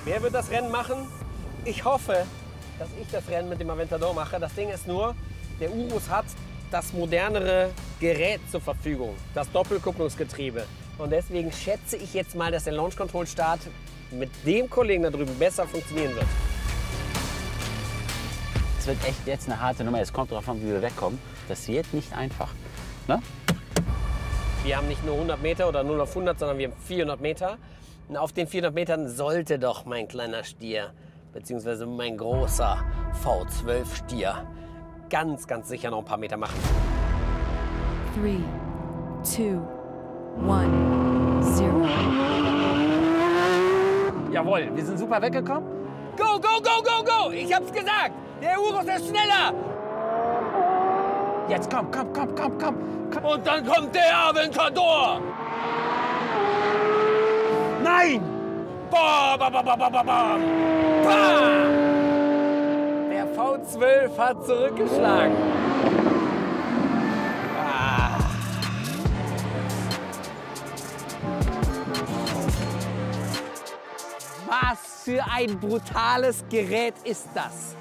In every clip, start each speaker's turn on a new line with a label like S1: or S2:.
S1: Wer wird das Rennen machen? Ich hoffe, dass ich das Rennen mit dem Aventador mache. Das Ding ist nur, der Urus hat das modernere Gerät zur Verfügung, das Doppelkupplungsgetriebe. Und deswegen schätze ich jetzt mal, dass der Launch Control Start mit dem Kollegen da drüben besser funktionieren wird.
S2: Es wird echt jetzt eine harte Nummer. Es kommt darauf an, wie wir wegkommen. Das wird nicht einfach. Ne?
S1: Wir haben nicht nur 100 Meter oder 0 auf 100, sondern wir haben 400 Meter. Und auf den 400 Metern sollte doch mein kleiner Stier, beziehungsweise mein großer V12-Stier, ganz sicher noch ein paar Meter machen.
S3: 3, 2, 1, 0.
S2: Jawohl, wir sind super weggekommen.
S1: Go, go, go, go, go! Ich hab's gesagt! Der Urus ist schneller!
S2: Jetzt komm.
S1: Und dann kommt der Aventador!
S2: Nein!
S1: Bam, bam, bam, bam, bam, bam. Bam! Der V12 hat zurückgeschlagen. Ah. Was für ein brutales Gerät ist das?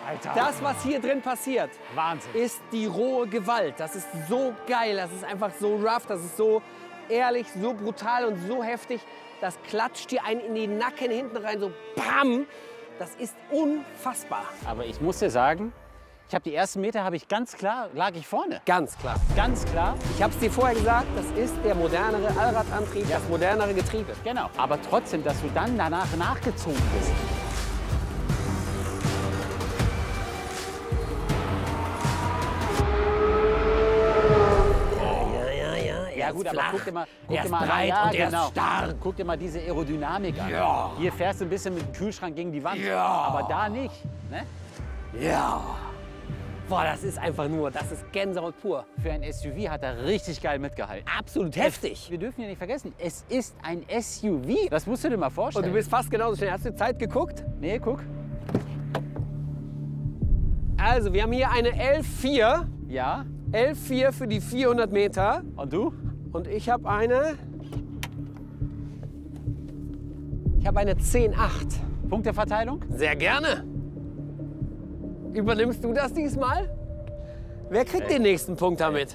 S2: Alter.
S1: Das, was hier drin passiert,
S2: Wahnsinn.
S1: ist die rohe Gewalt. Das ist so geil, das ist einfach so rough, das ist so ehrlich, so brutal und so heftig. Das klatscht dir einen in den Nacken hinten rein, so BAM! Das ist unfassbar.
S2: Aber ich muss dir sagen, ich habe die ersten Meter, ganz klar, lag ich vorne.
S1: Ganz klar.
S2: Ganz klar.
S1: Ich habe es dir vorher gesagt, das ist der modernere Allradantrieb, das modernere Getriebe.
S2: Genau. Aber trotzdem, dass du dann danach nachgezogen bist. Ja gut, aber guck dir mal,
S1: er ist breit und er ist stark.
S2: Guck dir mal diese Aerodynamik an.
S1: Ja.
S2: Hier fährst du ein bisschen mit dem Kühlschrank gegen die Wand.
S1: Ja.
S2: Aber da nicht. Ne?
S1: Ja. Boah, das ist einfach nur, das ist Gänsehaut pur.
S2: Für ein SUV hat er richtig geil mitgehalten.
S1: Absolut heftig.
S2: Wir dürfen ja nicht vergessen, es ist ein SUV. Das musst du dir mal vorstellen.
S1: Und du bist fast genauso schnell. Hast du Zeit geguckt?
S2: Nee, guck.
S1: Also, wir haben hier eine L4.
S2: Ja.
S1: L4 für die 400 Meter.
S2: Und du?
S1: Und ich habe eine 10,8.
S2: Punkteverteilung?
S1: Sehr gerne. Übernimmst du das diesmal? Wer kriegt den nächsten Punkt damit?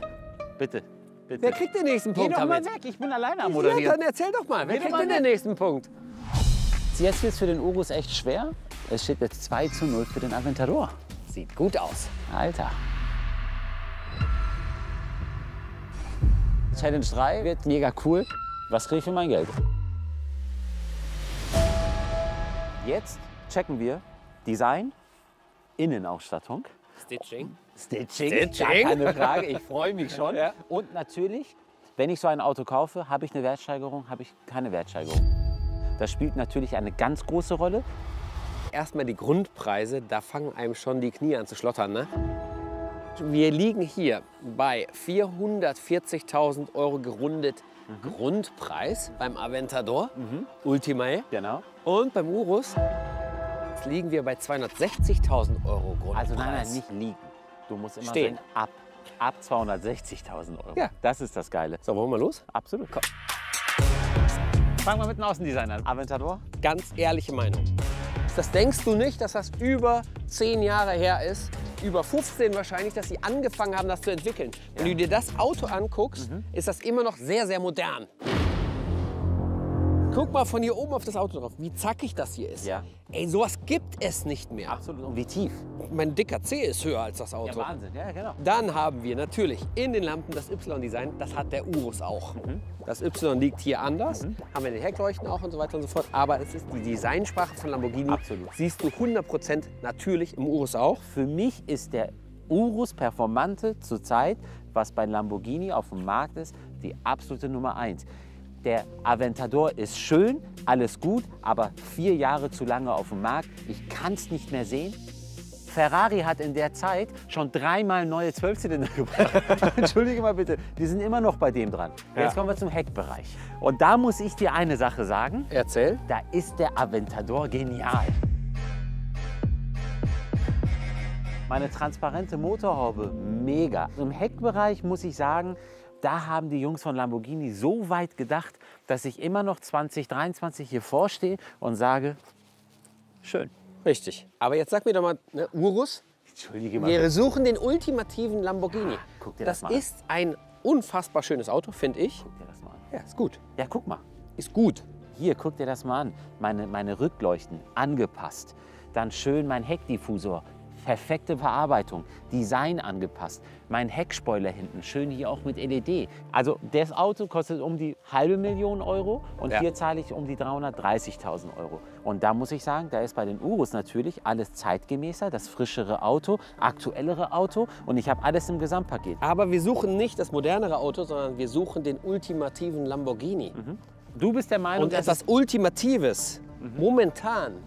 S2: Bitte. Bitte.
S1: Wer kriegt den nächsten
S2: Geh
S1: Punkt
S2: doch mal
S1: damit?
S2: weg, ich bin alleine am
S1: Ja,
S2: Moderieren.
S1: dann erzähl doch mal, wer
S2: Geh doch
S1: kriegt
S2: mal
S1: denn den
S2: weg.
S1: nächsten Punkt?
S2: Jetzt wird es für den Urus echt schwer. Es steht jetzt 2:0 für den Aventador.
S1: Sieht gut aus.
S2: Alter. Challenge 3 wird mega cool. Was kriege ich für mein Geld? Jetzt checken wir Design, Innenausstattung,
S1: Stitching.
S2: Stitching. Gar keine Frage, ich freue mich schon.
S1: Ja.
S2: Und natürlich, wenn ich so ein Auto kaufe, habe ich eine Wertsteigerung, habe ich keine Wertsteigerung. Das spielt natürlich eine ganz große Rolle.
S1: Erstmal die Grundpreise, da fangen einem schon die Knie an zu schlottern, ne? Wir liegen hier bei 440.000 € gerundet Grundpreis beim Aventador Ultimae.
S2: Genau.
S1: Und beim Urus jetzt liegen wir bei 260.000 € Grundpreis.
S2: Also nein, nicht liegen. Du musst immer
S1: Stehen.
S2: sagen, ab 260.000 €.
S1: Ja.
S2: Das ist das Geile.
S1: So, wollen wir los?
S2: Absolut. Komm. Fangen wir mit dem Außendesign an. Aventador?
S1: Ganz ehrliche Meinung. Das denkst du nicht, dass das über 10 Jahre her ist? Über 15 wahrscheinlich, dass sie angefangen haben, das zu entwickeln. Wenn du dir das Auto anguckst, ist das immer noch sehr, sehr modern. Guck mal von hier oben auf das Auto drauf, wie zackig das hier ist.
S2: Ja.
S1: Ey, sowas gibt es nicht mehr.
S2: Absolut. Und wie tief?
S1: Mein dicker C ist höher als das
S2: Ja,
S1: Auto.
S2: Wahnsinn. Ja, genau.
S1: Dann haben wir natürlich in den Lampen das Y-Design. Das hat der Urus auch. Das Y liegt hier anders. Haben wir den Heckleuchten auch und so weiter und so fort. Aber es ist die Designsprache von Lamborghini.
S2: Absolut.
S1: Siehst du 100% natürlich im Urus auch.
S2: Für mich ist der Urus Performante zurzeit, was bei Lamborghini auf dem Markt ist, die absolute Nummer 1. Der Aventador ist schön, alles gut, aber 4 Jahre zu lange auf dem Markt. Ich kann es nicht mehr sehen. Ferrari hat in der Zeit schon 3-mal neue 12-Zylinder gebracht. Entschuldige mal bitte, die sind immer noch bei dem dran.
S1: Ja.
S2: Jetzt kommen wir zum Heckbereich. Und da muss ich dir eine Sache sagen.
S1: Erzähl.
S2: Da ist der Aventador genial. Meine transparente Motorhaube, mega. Im Heckbereich muss ich sagen, da haben die Jungs von Lamborghini so weit gedacht, dass ich immer noch 2023 hier vorstehe und sage, schön.
S1: Richtig. Aber jetzt sag mir doch mal, ne, Urus,
S2: Entschuldige mal.
S1: wir suchen den ultimativen Lamborghini.
S2: Guck dir
S1: Das
S2: das mal an.
S1: ist ein unfassbar schönes Auto, finde ich.
S2: Guck dir das mal an.
S1: Ja, ist gut.
S2: Ja, guck mal.
S1: Ist gut.
S2: Hier, guck dir das mal an. Meine Rückleuchten angepasst. Dann schön mein Heckdiffusor. Perfekte Verarbeitung. Design angepasst. Mein Heckspoiler hinten. Schön hier auch mit LED. Also das Auto kostet um die $500.000 Euro und
S1: Ja.
S2: hier zahle ich um die 330.000 Euro. Und da muss ich sagen, da ist bei den Urus natürlich alles zeitgemäßer. Das frischere Auto, aktuellere Auto und ich habe alles im Gesamtpaket.
S1: Aber wir suchen nicht das modernere Auto, sondern wir suchen den ultimativen Lamborghini.
S2: Du bist der Meinung,
S1: Und
S2: dass
S1: etwas Ultimatives, momentan,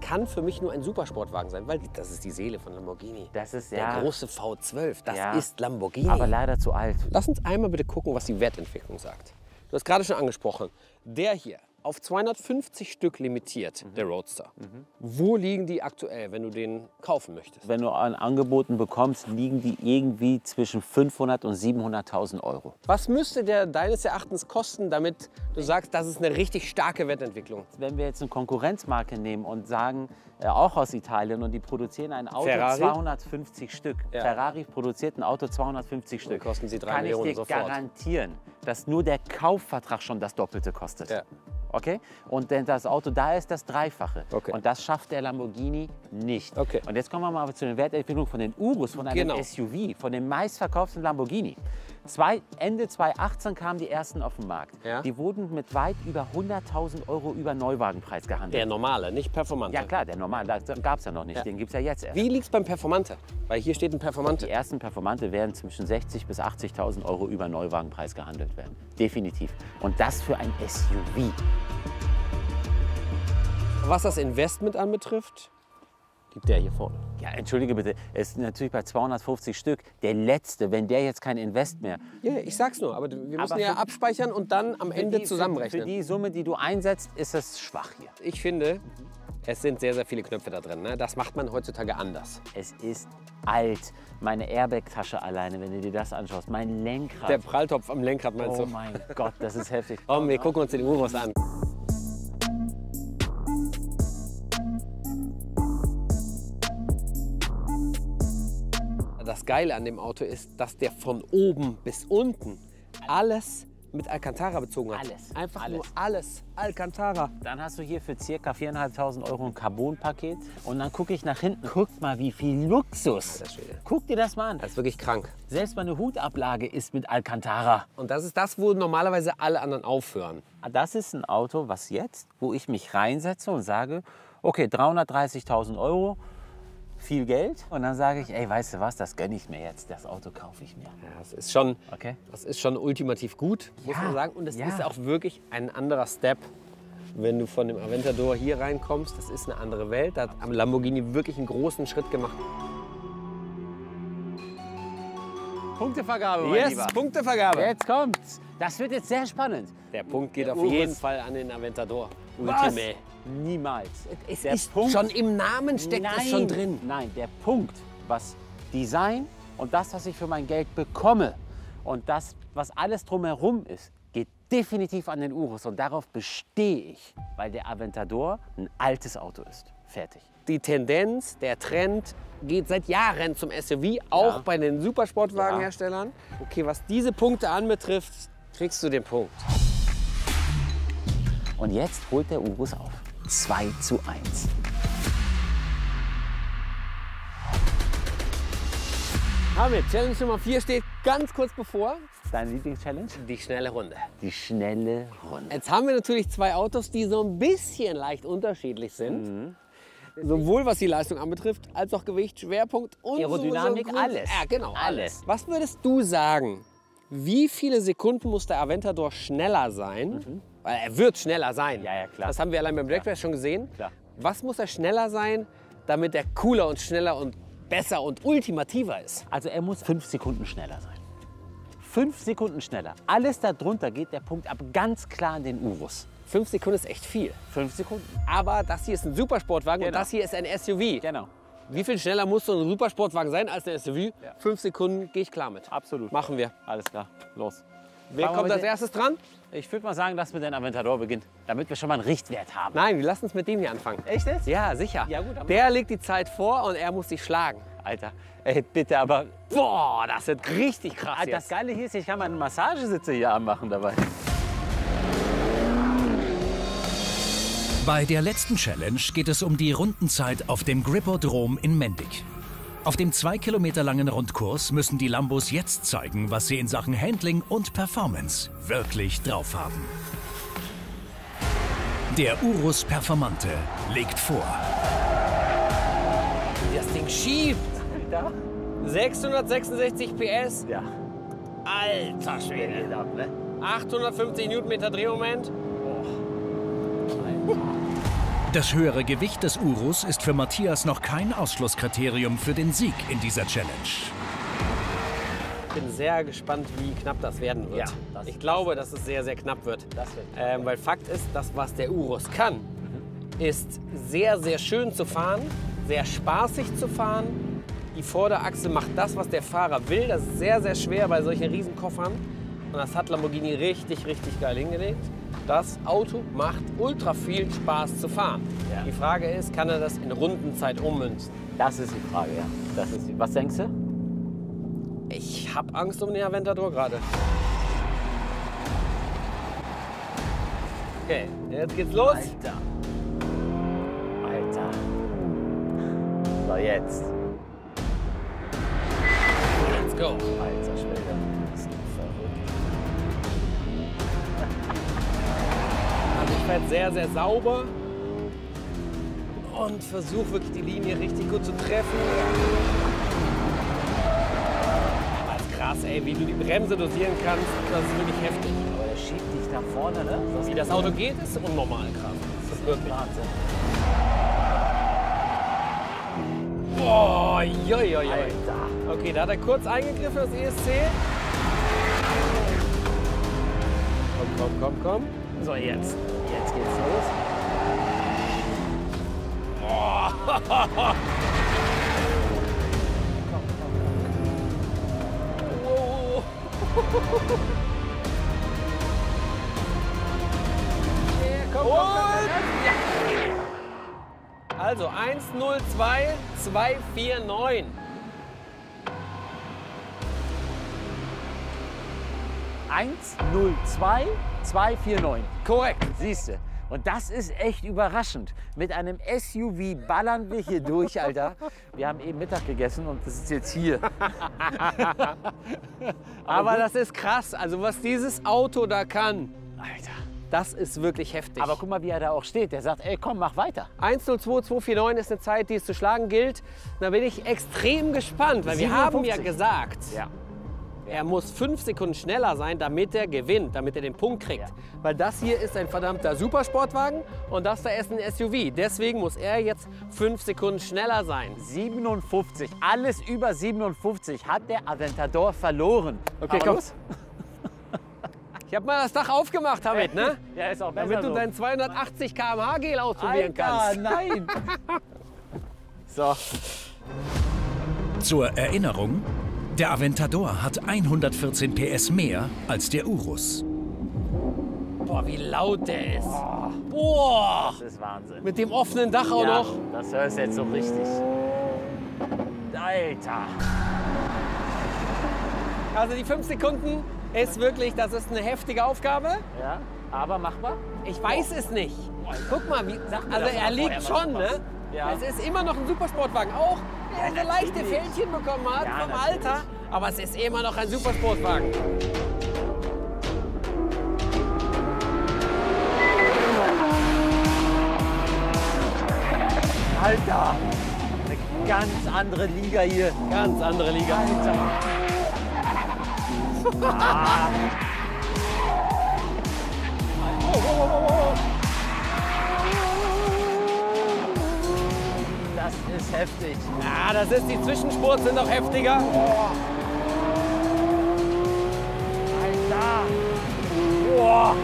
S1: kann für mich nur ein Supersportwagen sein, weil das ist die Seele von Lamborghini.
S2: das ist
S1: Der
S2: ja,
S1: große V12, das
S2: Ja.
S1: ist Lamborghini.
S2: aber leider zu alt.
S1: Lass uns einmal bitte gucken, was die Wertentwicklung sagt. Du hast gerade schon angesprochen, der hier auf 250 Stück limitiert, der Roadster. Wo liegen die aktuell, wenn du den kaufen möchtest?
S2: Wenn du an Angeboten bekommst, liegen die irgendwie zwischen 500 und 700.000 Euro.
S1: Was müsste der deines Erachtens kosten, damit du sagst, das ist eine richtig starke Wertentwicklung?
S2: Wenn wir jetzt eine Konkurrenzmarke nehmen und sagen, auch aus Italien, und die produzieren ein Auto
S1: Ferrari?
S2: 250 Stück.
S1: Ja.
S2: Ferrari produziert ein Auto 250 Stück.
S1: kosten sie 3
S2: Kann ich
S1: Millionen
S2: dir
S1: sofort.
S2: garantieren, dass nur der Kaufvertrag schon das Doppelte kostet.
S1: Ja.
S2: Okay? Und denn das Auto da ist das Dreifache.
S1: Okay.
S2: Und das schafft der Lamborghini nicht.
S1: Okay.
S2: Und jetzt kommen wir mal zu der Wertentwicklung von den Urus, von einem
S1: Genau.
S2: SUV, von dem meistverkauften Lamborghini. Ende 2018 kamen die ersten auf den Markt.
S1: Ja.
S2: Die wurden mit weit über 100.000 Euro über Neuwagenpreis gehandelt.
S1: Der normale, nicht Performante.
S2: Ja klar, der normale, das gab es ja noch nicht,
S1: Ja.
S2: den gibt es ja jetzt erst.
S1: Wie liegt es beim Performante? Weil hier steht ein
S2: Die
S1: Performante.
S2: ersten Performante werden zwischen 60.000 bis 80.000 Euro über Neuwagenpreis gehandelt werden. Definitiv. Und das für ein SUV.
S1: Was das Investment anbetrifft, liegt der hier vorne.
S2: Ja, entschuldige bitte, es ist natürlich bei 250 Stück der letzte, wenn der jetzt kein Invest mehr.
S1: Ja, ich sag's nur, aber wir müssen
S2: Aber
S1: ja
S2: für-
S1: abspeichern und dann am Ende zusammenrechnen.
S2: Für die Summe, die du einsetzt, ist es schwach hier.
S1: Ich finde, es sind sehr, sehr viele Knöpfe da drin. Ne? Das macht man heutzutage anders.
S2: Es ist alt. Meine Airbag-Tasche alleine, wenn du dir das anschaust. Mein Lenkrad.
S1: Der Pralltopf am Lenkrad meinst
S2: Oh
S1: du?
S2: mein Gott, das ist heftig.
S1: Komm, wir gucken uns den Urus an. Das Geile an dem Auto ist, dass der von oben bis unten alles mit Alcantara bezogen hat.
S2: Alles,
S1: Einfach
S2: alles.
S1: nur alles. Alcantara.
S2: Dann hast du hier für ca. 4.500 Euro ein Carbon-Paket. Und dann gucke ich nach hinten. Guck mal, wie viel Luxus.
S1: Alter Schwede.
S2: Guck dir das mal an.
S1: Das ist wirklich krank.
S2: Selbst meine Hutablage ist mit Alcantara.
S1: Und das ist das, wo normalerweise alle anderen aufhören.
S2: Das ist ein Auto, was jetzt, wo ich mich reinsetze und sage, okay, 330.000 Euro, viel Geld. Und dann sage ich, ey, weißt du was, das gönne ich mir jetzt. Das Auto kaufe ich mir.
S1: Ja,
S2: Okay?
S1: das ist schon ultimativ gut, muss
S2: Ja,
S1: man sagen. Und es
S2: ja.
S1: ist auch wirklich ein anderer Step, wenn du von dem Aventador hier reinkommst. Das ist eine andere Welt. Da hat am Lamborghini wirklich einen großen Schritt gemacht.
S2: Punktevergabe, mein
S1: Yes,
S2: Lieber.
S1: Punktevergabe.
S2: Jetzt kommt's. Das wird jetzt sehr spannend.
S1: Der Punkt geht
S2: Der
S1: auf
S2: Urus.
S1: jeden Fall an den Aventador.
S2: Was?
S1: Ultime.
S2: Niemals.
S1: Es
S2: Der
S1: ist
S2: Punkt-
S1: schon im Namen steckt es schon drin.
S2: Nein, der Punkt, was Design und das, was ich für mein Geld bekomme und das, was alles drumherum ist, geht definitiv an den Urus. Und darauf bestehe ich, weil der Aventador ein altes Auto ist. Fertig.
S1: Die Tendenz, der Trend geht seit Jahren zum SUV, auch
S2: Ja.
S1: bei den Supersportwagenherstellern. Okay, was diese Punkte anbetrifft, kriegst du den Punkt.
S2: Und jetzt holt der Urus auf. 2:1.
S1: Hamid, Challenge Nummer 4 steht ganz kurz bevor.
S2: Deine Lieblingschallenge?
S1: Die schnelle Runde.
S2: Die schnelle Runde.
S1: Jetzt haben wir natürlich zwei Autos, die so ein bisschen leicht unterschiedlich sind. Sowohl was die Leistung anbetrifft, als auch Gewicht, Schwerpunkt und
S2: Aerodynamik,
S1: so
S2: alles.
S1: Ja, genau,
S2: Alles.
S1: alles. Was würdest du sagen, wie viele Sekunden muss der Aventador schneller sein? Weil er wird schneller sein.
S2: Ja, ja, klar.
S1: Das haben wir allein beim Black Race schon gesehen.
S2: Klar.
S1: Was muss er schneller sein, damit er cooler und schneller und besser und ultimativer ist?
S2: Also er muss 5 Sekunden schneller sein. 5 Sekunden schneller. Alles darunter geht der Punkt ab ganz klar an den Urus.
S1: 5 Sekunden ist echt viel.
S2: 5 Sekunden.
S1: Aber das hier ist ein Supersportwagen und
S2: Genau.
S1: das hier ist ein SUV.
S2: Genau.
S1: Wie viel schneller muss so ein Supersportwagen sein als der SUV? 5 Sekunden gehe ich klar mit.
S2: Absolut.
S1: Machen wir.
S2: Alles klar, los.
S1: Wer
S2: Fangen wir
S1: kommt
S2: mit
S1: als erstes dran?
S2: Ich würde mal sagen, dass wir den Aventador beginnen, damit wir schon mal einen Richtwert haben.
S1: Nein, wir lassen uns mit dem hier anfangen.
S2: Echt jetzt?
S1: Ja, sicher.
S2: Ja, gut, aber-
S1: Der legt die Zeit vor und er muss sich schlagen.
S2: Alter, ey, bitte, aber
S1: Boah, das wird richtig krass
S2: das
S1: jetzt.
S2: Geile hier ist, ich kann meine Massagesitze hier anmachen dabei.
S4: Bei der letzten Challenge geht es um die Rundenzeit auf dem Gripodrom in Mendig. Auf dem 2 Kilometer langen Rundkurs müssen die Lambos jetzt zeigen, was sie in Sachen Handling und Performance wirklich drauf haben. Der Urus Performante legt vor.
S1: Wie das Ding schiebt.
S2: Da?
S1: 666 PS.
S2: Ja.
S1: Alter Schwede.
S2: Geht ab, ne?
S1: 850 Newtonmeter Drehmoment.
S4: Das höhere Gewicht des Urus ist für Matthias noch kein Ausschlusskriterium für den Sieg in dieser Challenge.
S1: Ich bin sehr gespannt, wie knapp das werden wird.
S2: Ja,
S1: ich glaube, dass es sehr, sehr knapp wird.
S2: Das wird knapp,
S1: Weil Fakt ist, das, was der Urus kann, ist sehr, sehr schön zu fahren, sehr spaßig zu fahren. Die Vorderachse macht das, was der Fahrer will. Das ist sehr, sehr schwer bei solchen Riesenkoffern. Und das hat Lamborghini richtig, richtig geil hingelegt. Das Auto macht ultra viel Spaß zu fahren.
S2: Ja.
S1: Die Frage ist, kann er das in Rundenzeit ummünzen?
S2: Das ist die Frage, ja. Das ist die. Was denkst du?
S1: Ich habe Angst um den Aventador gerade. Okay, jetzt geht's los.
S2: Alter. Alter. So, jetzt.
S1: Let's go.
S2: Alter Schwede. Das ist verrückt.
S1: Also ich fahre sehr, sehr sauber und versuche wirklich die Linie richtig gut zu treffen. Das ist krass, ey, wie du die Bremse dosieren kannst, das ist wirklich heftig.
S2: Aber der schiebt dich nach vorne, ne?
S1: Wie das Auto geht, ist unnormal krass. Das ist wirklich.
S2: Wahnsinn.
S1: Boah, joi.
S2: Alter.
S1: Okay, da hat er kurz eingegriffen, das ESC. Komm.
S2: So, jetzt. Jetzt geht's los.
S1: Wow. Komm. Also 102 249.
S2: Eins, 0, 2, 2, 4, 9.
S1: Korrekt.
S2: Siehst du. Und das ist echt überraschend. Mit einem SUV ballern wir hier durch, Alter. Wir haben eben Mittag gegessen und das ist jetzt hier.
S1: Aber das ist krass. Also was dieses Auto da kann,
S2: Alter.
S1: das ist wirklich heftig.
S2: Aber guck mal, wie er da auch steht. Der sagt, ey, komm, mach weiter.
S1: 102 249 ist eine Zeit, die es zu schlagen gilt. Da bin ich extrem gespannt, weil wir haben ja
S2: 57.
S1: gesagt,
S2: Ja.
S1: er muss 5 Sekunden schneller sein, damit er gewinnt, damit er den Punkt kriegt.
S2: Ja.
S1: Weil das hier ist ein verdammter Supersportwagen und das da ist ein SUV. Deswegen muss er jetzt 5 Sekunden schneller sein.
S2: 57. Alles über 57 hat der Aventador verloren.
S1: Okay,
S2: Aber
S1: komm.
S2: los.
S1: Ich habe mal das Dach aufgemacht damit, ne?
S2: Ja, ist auch besser
S1: Damit du
S2: so.
S1: dein 280 km/h Gel ausprobieren kannst.
S2: Nein. So.
S4: Zur Erinnerung, der Aventador hat 114 PS mehr als der Urus.
S1: Boah, wie laut der ist. Boah,
S2: Das ist Wahnsinn.
S1: mit dem offenen Dach auch
S2: Ja,
S1: noch.
S2: das hörst du jetzt so richtig. Alter.
S1: Also die 5 Sekunden ist wirklich, das ist eine heftige Aufgabe.
S2: Ja, aber machbar?
S1: Ich weiß es nicht. Guck mal, wie,
S2: mir
S1: also
S2: das
S1: er
S2: mal
S1: liegt
S2: vorher,
S1: schon,
S2: mach
S1: ne?
S2: Spaß. Ja.
S1: Es ist immer noch ein Supersportwagen, auch wenn er so leichte
S2: natürlich.
S1: Fältchen bekommen hat
S2: Ja,
S1: vom
S2: natürlich.
S1: Alter. Aber es ist immer noch ein Supersportwagen.
S2: Alter. Eine ganz andere Liga hier.
S1: Ganz andere Liga.
S2: Alter. Das ist heftig.
S1: Ja, das ist, die Zwischenspurts sind auch heftiger.
S2: Alter. Boah.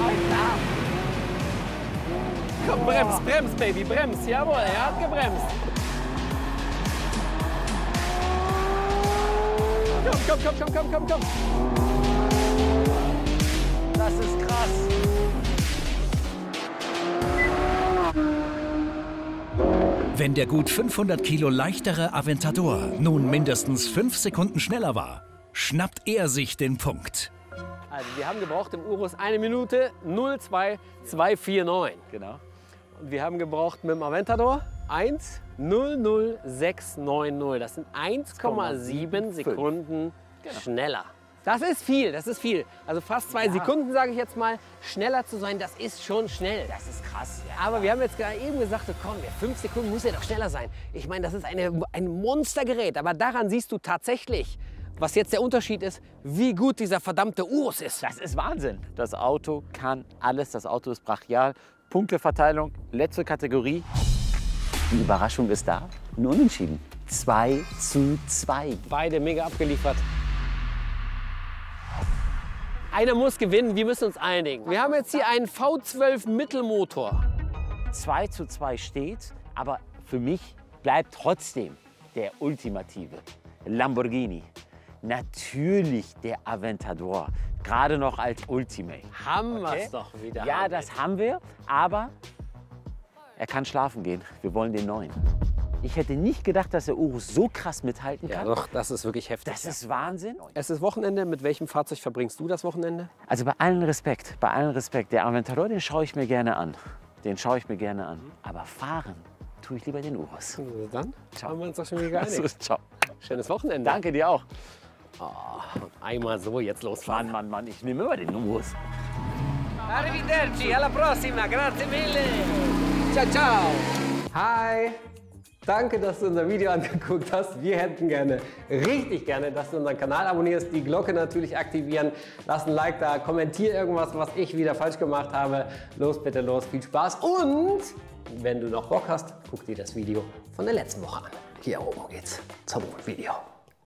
S2: Alter.
S1: Komm, bremst, Baby, bremst. Jawohl, er hat gebremst. Komm.
S2: Das ist krass.
S4: Wenn der gut 500 Kilo leichtere Aventador nun mindestens 5 Sekunden schneller war, schnappt er sich den Punkt.
S1: Also wir haben gebraucht im Urus 1 Minute 0,2249.
S2: Genau.
S1: Und wir haben gebraucht mit dem Aventador 1,00690. Das sind 1,7 Sekunden schneller. Das ist viel. Also fast 2 Sekunden, sage ich jetzt mal. Schneller zu sein, das ist schon schnell.
S2: Das ist krass. Ja.
S1: Aber wir haben jetzt gerade eben gesagt, komm, 5 Sekunden muss ja doch schneller sein. Ich meine, das ist ein Monstergerät. Aber daran siehst du tatsächlich, was jetzt der Unterschied ist, wie gut dieser verdammte Urus ist.
S2: Das ist Wahnsinn. Das Auto kann alles. Das Auto ist brachial. Punkteverteilung, letzte Kategorie. Die Überraschung ist da. Ein Unentschieden. 2:2.
S1: Beide mega abgeliefert. Einer muss gewinnen, wir müssen uns einigen. Wir haben jetzt hier einen V12 Mittelmotor.
S2: 2:2 steht, aber für mich bleibt trotzdem der ultimative Lamborghini. Natürlich der Aventador, gerade noch als Ultimate.
S1: Haben wir es doch wieder.
S2: Ja, das haben wir, aber er kann schlafen gehen. Wir wollen den neuen. Ich hätte nicht gedacht, dass der Urus so krass mithalten
S1: Ja,
S2: kann.
S1: doch, das ist wirklich heftig.
S2: Das ist Wahnsinn.
S1: Es ist Wochenende. Mit welchem Fahrzeug verbringst du das Wochenende?
S2: Also bei allem Respekt, der Aventador, den schaue ich mir gerne an. Aber fahren tue ich lieber den Urus.
S1: Also dann
S2: Ciao.
S1: haben wir uns doch schon wieder geeinigt.
S2: Ciao.
S1: Schönes Wochenende.
S2: Danke dir auch.
S1: Und einmal so jetzt losfahren.
S2: Mann, ich nehme immer den Urus.
S1: Arrivederci, alla prossima, grazie mille. Ciao. Hi. Danke, dass du unser Video angeguckt hast. Wir hätten richtig gerne, dass du unseren Kanal abonnierst, die Glocke natürlich aktivieren, lass ein Like da, kommentier irgendwas, was ich wieder falsch gemacht habe. Los, bitte los, viel Spaß und wenn du noch Bock hast, guck dir das Video von der letzten Woche an. Hier oben geht's zum Video.